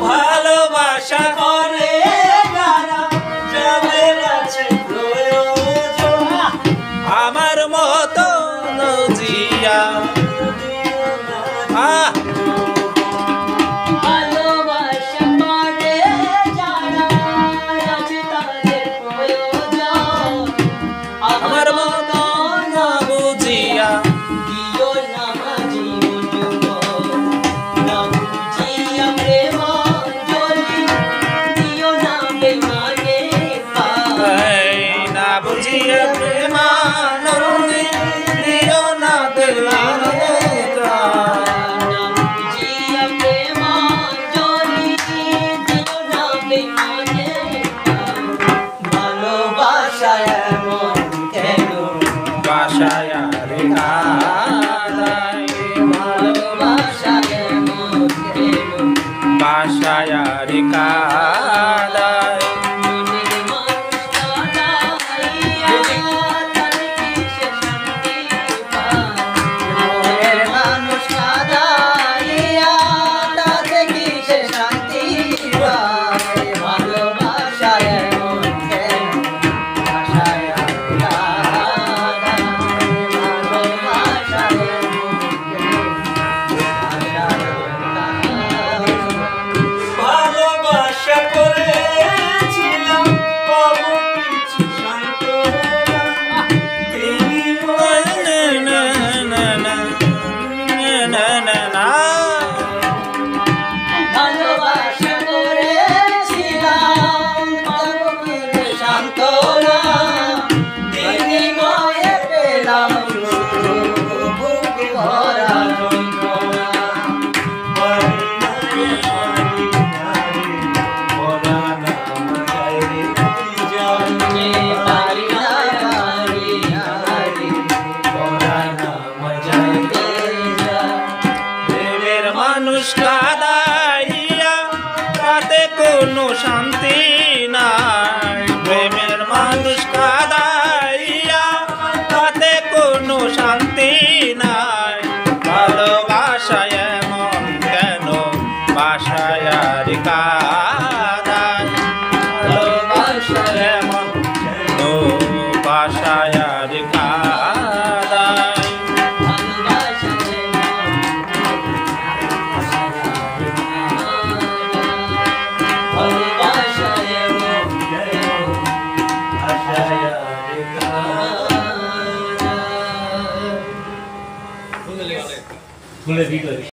ভালোবাসা করে যারা যাদের আছে প্রয়োজন আমার মতো নজিয়া ভালোবাসা করে যারা আছে তাদের প্রয়োজন আমার মতো না বুঝিয়া দিও না জীবন না বুঝিয়া প্রেমাঞ্জলি দিও না বেমানে না বুঝিয়া প্রেমানন্দে দিও না বেমানে না বুঝিয়া প্রেমাঞ্জলি দিও না বেমানে ভালোবাসা এমন কেন বাসায় রে কাদাই ভালোবাসা এমন কেন বাসায় রে কাদাই মনের মানুষ কাঁদাইয়া তার কিসে শান্তি পায় মনের মানুষ কাঁদাইয়া তাতে কিসে শান্তি পায় ভালোবাসা এমন কেন ভাষায় ভালোবাসা এমন ভালোবাসা করেছিলাম পাবো কিছু সান্ত্বনা না না না না না না ভালোবাসা করেছিলাম পাবো সান্ত্বনা বিনিময়ে পেলাম বুক ভরা যন্ত্রণা জানতে পারি না পারি না রে পরানা মজাইতে যা প্রেমের মানুষ কাদাইয়া তাতে কোনো শান্তি নাই প্রেমের মানুষ কাদাইয়া তাতে কোনো শান্তি নাই ভালোবাসা এমন কেন বাসায় আর কাদাই ভালোবাসা এমন কেন বাসায় আর কাদাই ভালোবাসা ভালোবাসা এমন ফুলের ভিতরে